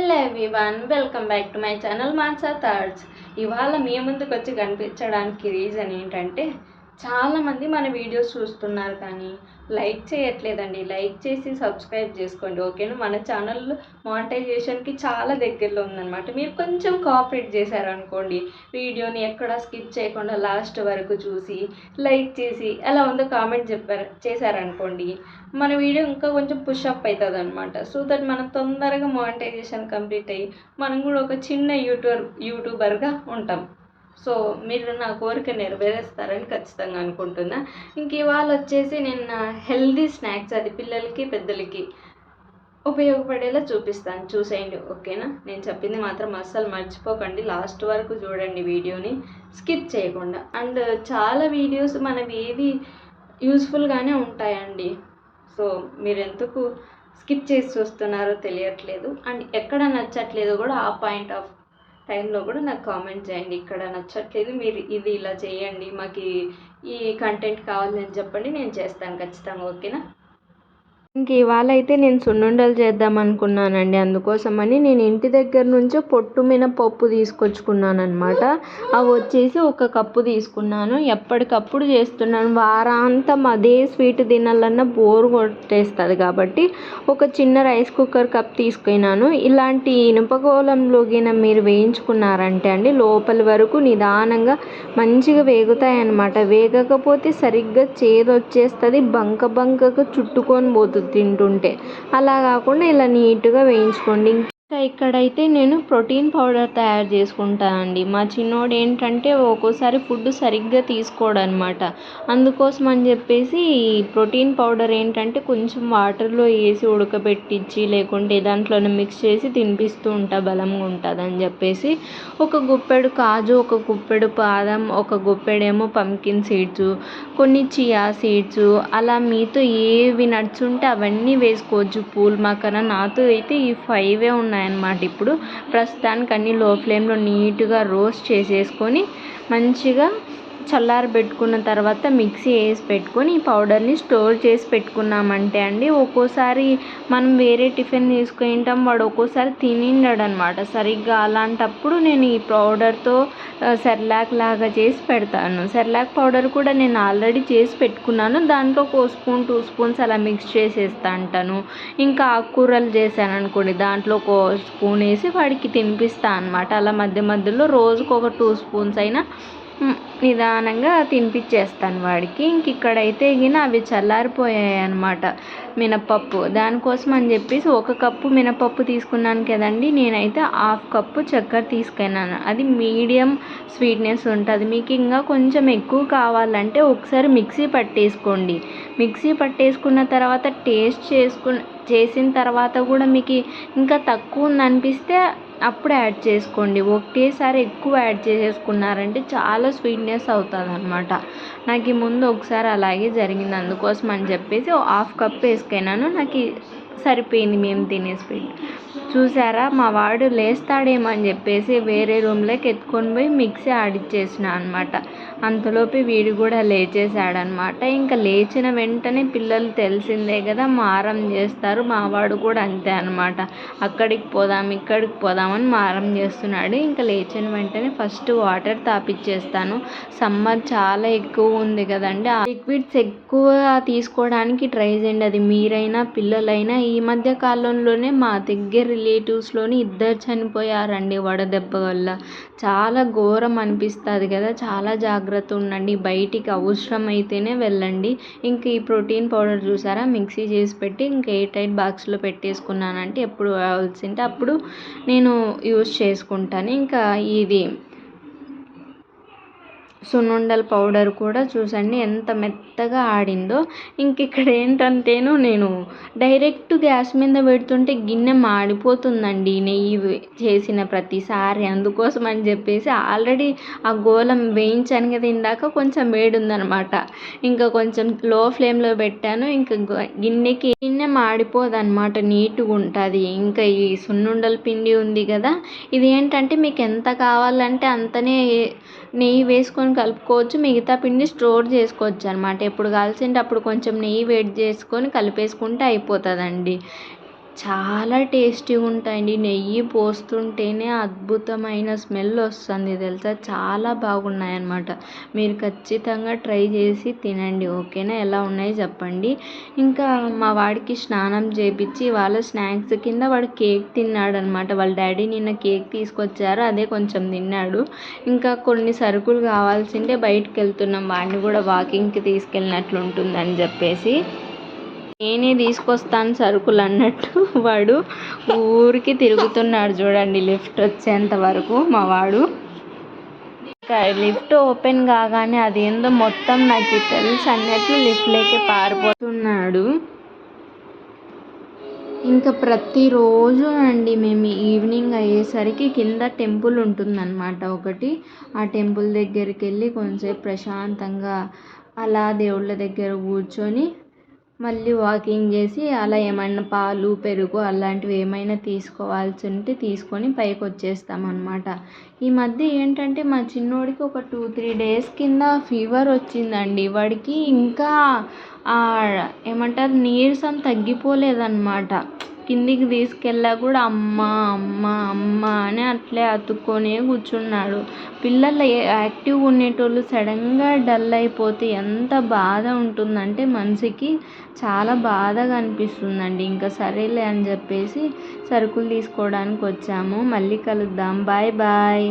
Hello everyone, welcome back to my channel Mansa thoughts. ఇవాళ మీ ముందుకు వచ్చి కనిపించడానికి రీజన్ ఏంటంటే, చాలామంది మన వీడియోస్ చూస్తున్నారు కానీ లైక్ చేయట్లేదండి. లైక్ చేసి సబ్స్క్రైబ్ చేసుకోండి, ఓకేనా? మన ఛానల్ మానిటైజేషన్కి చాలా దగ్గరలో ఉందన్నమాట. మీరు కొంచెం కోఆపరేట్ చేశారనుకోండి, వీడియోని ఎక్కడ స్కిప్ చేయకుండా లాస్ట్ వరకు చూసి లైక్ చేసి ఎలా ఉందో కామెంట్ చేశారనుకోండి, మన వీడియో ఇంకా కొంచెం పుషప్ అవుతుంది అనమాట. సో దట్ మనం తొందరగా మానిటైజేషన్ కంప్లీట్ అయ్యి మనం కూడా ఒక చిన్న యూట్యూబర్గా ఉంటాం. సో మీరు నా కోరిక నెరవేరుస్తారని ఖచ్చితంగా అనుకుంటున్నా. ఇంక ఇవాళ వచ్చేసి నేను నా హెల్దీ స్నాక్స్, అది పిల్లలకి పెద్దలకి ఉపయోగపడేలా చూపిస్తాను, చూసేయండి, ఓకేనా? నేను చెప్పింది మాత్రం అస్సలు మర్చిపోకండి, లాస్ట్ వరకు చూడండి వీడియోని స్కిప్ చేయకుండా. అండ్ చాలా వీడియోస్ మనవి ఏవి యూస్ఫుల్గానే ఉంటాయండి. సో మీరు ఎందుకు స్కిప్ చేసి చూస్తున్నారో తెలియట్లేదు. అండ్ ఎక్కడ నచ్చట్లేదు కూడా ఆ పాయింట్ ఆఫ్ టైంలో కూడా నాకు కామెంట్ చేయండి. ఇక్కడ నచ్చట్లేదు, మీరు ఇది ఇలా చేయండి, మాకు ఈ కంటెంట్ కావాలని చెప్పండి, నేను చేస్తాను ఖచ్చితంగా, ఓకేనా? ఇంక ఇవాళ అయితే నేను సున్నుండలు చేద్దాం అనుకున్నానండి. అందుకోసమని నేను ఇంటి దగ్గర నుంచో పొట్టు మినపప్పు తీసుకొచ్చుకున్నాను అనమాట. అవి వచ్చేసి 1 కప్పు తీసుకున్నాను. ఎప్పటికప్పుడు చేస్తున్నాను, వారాంతం అదే స్వీట్ తినాలన్నా బోర్ కొట్టేస్తుంది కాబట్టి ఒక చిన్న రైస్ కుక్కర్ కప్ తీసుకున్నాను. ఇలాంటి ఇనుపగోళంలో గిన మీరు వేయించుకున్నారంటే అండి, లోపలి వరకు నిదానంగా మంచిగా వేగుతాయి అన్నమాట. వేగకపోతే సరిగ్గా చేదు వచ్చేస్తుంది, బంకగా చుట్టుకొని పోతుంది తింటుంటే. అలా కాకుండా ఇలా నీట్గా వేయించుకోండి. ఇంకా ఇక్కడైతే నేను ప్రోటీన్ పౌడర్ తయారు చేసుకుంటానండి. మా చిన్నోడు ఏంటంటే ఒక్కోసారి ఫుడ్ సరిగ్గా తీసుకోడు అనమాట. అందుకోసం అని చెప్పేసి ఈ ప్రోటీన్ పౌడర్ ఏంటంటే కొంచెం వాటర్లో వేసి ఉడకబెట్టించి లేకుంటే దాంట్లోనే మిక్స్ చేసి తినిపిస్తూ ఉంటా, బలంగా ఉంటుంది అని చెప్పేసి. 1 గుప్పెడు కాజు, 1 గుప్పెడు బాదం, 1 గుప్పెడేమో పంకిన్ సీడ్స్, కొన్ని చియా సీడ్స్, అలా మీతో ఏవి నట్స్ ఉంటే అవన్నీ వేసుకోవచ్చు. పూల్ మక్కన నాతో అయితే ఈ 5 ఉన్నాయన్నమాట. ఇప్పుడు ప్రస్తుతానికి అన్ని లో ఫ్లేమ్లో నీట్గా రోస్ట్ చేసేసుకొని మంచిగా చల్లారబెట్టుకున్న తర్వాత మిక్సీ వేసి పెట్టుకొని ఈ పౌడర్ని స్టోర్ చేసి పెట్టుకున్నామంటే అండి, ఒక్కోసారి మనం వేరే టిఫిన్ తీసుకుంటాం, వాడు ఒక్కోసారి తినిండడు అనమాట సరిగ్గా. అలాంటప్పుడు నేను ఈ పౌడర్తో సెర్లాక్ లాగా చేసి పెడతాను. సెర్లాక్ పౌడర్ కూడా నేను ఆల్రెడీ చేసి పెట్టుకున్నాను. దాంట్లో 1 స్పూన్ 2 స్పూన్స్ అలా మిక్స్ చేసేస్తా అంటాను. ఇంకా ఆకుకూరలు చేశాను అనుకోండి, దాంట్లో 1 స్పూన్ వేసి వాడికి తినిపిస్తా అనమాట. అలా మధ్య మధ్యలో రోజుకు 2 స్పూన్స్ అయినా నిదానంగా తినిపించేస్తాను వాడికి. ఇంక ఇక్కడైతే అవి చల్లారిపోయాయి అన్నమాట మినపప్పు. దానికోసం అని చెప్పేసి 1 కప్పు మినపప్పు తీసుకున్నాను కదండి, నేనైతే 1/2 కప్పు చక్కెర తీసుకున్నాను. అది మీడియం స్వీట్నెస్ ఉంటుంది. మీకు ఇంకా కొంచెం ఎక్కువ కావాలంటే ఒకసారి మిక్సీ పట్టేసుకోండి. మిక్సీ పట్టేసుకున్న తర్వాత టేస్ట్ చేసిన తర్వాత కూడా మీకు ఇంకా తక్కువ ఉందనిపిస్తే అప్పుడు యాడ్ చేసుకోండి. ఒకేసారి ఎక్కువ యాడ్ చేసేసుకున్నారంటే చాలా స్వీట్నెస్ అవుతుంది అనమాట. నాకు ముందు ఒకసారి అలాగే జరిగింది. అందుకోసం అని చెప్పేసి 1/2 కప్ వేసుకున్నాను. నాకు సరిపోయింది మేము తినే స్వీట్. చూసారా, మా వాడు లేస్తాడేమో అని చెప్పేసి వేరే రూమ్లోకి ఎత్తుకొని పోయి మిక్సీ ఆడిచ్చేసిన అనమాట. అంతలోపు వీడు కూడా లేచేసాడనమాట. ఇంకా లేచిన వెంటనే పిల్లలు తెలిసిందే కదా, మారం చేస్తారు. మా వాడు కూడా అంతే అనమాట. అక్కడికి పోదాం ఇక్కడికి పోదామని మారం చేస్తున్నాడు. ఇంకా లేచిన వెంటనే ఫస్ట్ వాటర్ తాపిచ్చేస్తాను. సమ్మర్ చాలా ఎక్కువ ఉంది కదండి, లిక్విడ్స్ ఎక్కువ తీసుకోవడానికి ట్రై చేయండి. అది మీరైనా పిల్లలైనా. ఈ మధ్య కాలంలోనే మా దగ్గర రిలేటివ్స్లోని 2 చనిపోయారండి వడదెబ్బ వల్ల. చాలా ఘోరం అనిపిస్తుంది కదా. చాలా జాగ్రత్త ఉండండి, బయటికి అవసరం అయితేనే వెళ్ళండి. ఇంక ఈ ప్రోటీన్ పౌడర్ చూసారా, మిక్సీ చేసి పెట్టి ఇంకా ఎయిర్ టైట్ బాక్స్లో పెట్టేసుకున్నానంటే ఎప్పుడు కావాల్సింటే అప్పుడు నేను యూజ్ చేసుకుంటాను. ఇంకా ఇది సున్నుండల పౌడర్ కూడా చూసండి ఎంత మెత్తగా ఆడిందో. ఇక్కడ ఏంటంటేను నేను డైరెక్ట్ గ్యాస్ మీద పెడుతుంటే గిన్నె మాడిపోతుందండి నెయ్యి చేసిన ప్రతిసారి. అందుకోసం అని చెప్పేసి ఆల్రెడీ ఆ గోళం వేయించాను కదా ఇందాక, కొంచెం వేడి ఉందనమాట. ఇంకా కొంచెం లో ఫ్లేమ్లో పెట్టాను. ఇంకా గిన్నె మాడిపోదన్నమాట, నీట్గా ఉంటుంది. ఇంకా ఈ సున్నుండల పిండి ఉంది కదా, ఇది ఏంటంటే మీకు ఎంత కావాలంటే అంతనే నెయ్యి వేసుకొని కలుపుకోవచ్చు. మిగతా పిండి స్టోర్ చేసుకోవచ్చు అనమాట. ఎప్పుడు కావాల్సింటే అప్పుడు కొంచెం నెయ్యి వేడి చేసుకొని కలిపేసుకుంటే అయిపోతుందండి. చాలా టేస్టీగా ఉంటాయండి. నెయ్యి పోస్తుంటేనే అద్భుతమైన స్మెల్ వస్తుంది తెలుసా, చాలా బాగున్నాయన్నమాట. మీరు ఖచ్చితంగా ట్రై చేసి తినండి, ఓకేనా? ఎలా ఉన్నాయో చెప్పండి. ఇంకా మా వాడికి స్నానం చేపించి వాళ్ళ స్నాక్స్ కింద వాడు కేక్ తిన్నాడనమాట. వాళ్ళ డాడీ నిన్న కేక్ తీసుకొచ్చారు, అదే కొంచెం తిన్నాడు. ఇంకా కొన్ని సరుకులు కావాల్సిందే బయటకు వెళ్తున్నాం, వాడిని కూడా వాకింగ్కి తీసుకెళ్ళినట్లు ఉంటుందని చెప్పేసి. నేనే తీసుకొస్తాను సరుకులు అన్నట్టు వాడు ఊరికి తిరుగుతున్నాడు చూడండి, లిఫ్ట్ వచ్చేంత వరకు మా వాడు. ఇంకా లిఫ్ట్ ఓపెన్ కాగానే అదేందో మొత్తం నాకు తెలుసు అన్నట్లు లిఫ్ట్లోకి పారిపోతున్నాడు. ఇంకా ప్రతిరోజు అండి మేము ఈవినింగ్ అయ్యేసరికి కింద టెంపుల్ ఉంటుందన్నమాట ఒకటి. ఆ టెంపుల్ దగ్గరికి వెళ్ళి కొంచెంసేపు ప్రశాంతంగా అలా దేవుళ్ళ దగ్గర కూర్చొని మళ్ళీ వాకింగ్ చేసి అలా ఏమైనా పాలు పెరుగు అలాంటివి ఏమైనా తీసుకోవాల్సి ఉంటే తీసుకొని పైకి వచ్చేస్తామన్నమాట. ఈ మధ్య ఏంటంటే మా చిన్నోడికి ఒక 2-3 డేస్ కింద ఫీవర్ వచ్చిందండి. వాడికి ఇంకా ఏమంటారు నీరసం తగ్గిపోలేదన్నమాట. కిందికి తీసుకెళ్ళా కూడా అమ్మ అమ్మ అమ్మ అని అట్లే అతుక్కొనే కూర్చున్నాడు. పిల్లలు యాక్టివ్గా ఉండేటోళ్ళు సడన్గా డల్ అయిపోతే ఎంత బాధ ఉంటుందంటే మనసుకి చాలా బాధగా అనిపిస్తుందండి. ఇంకా సరేలే అని చెప్పేసి సరుకులు తీసుకోవడానికి వచ్చాము. మళ్ళీ కలుద్దాం, బాయ్ బాయ్.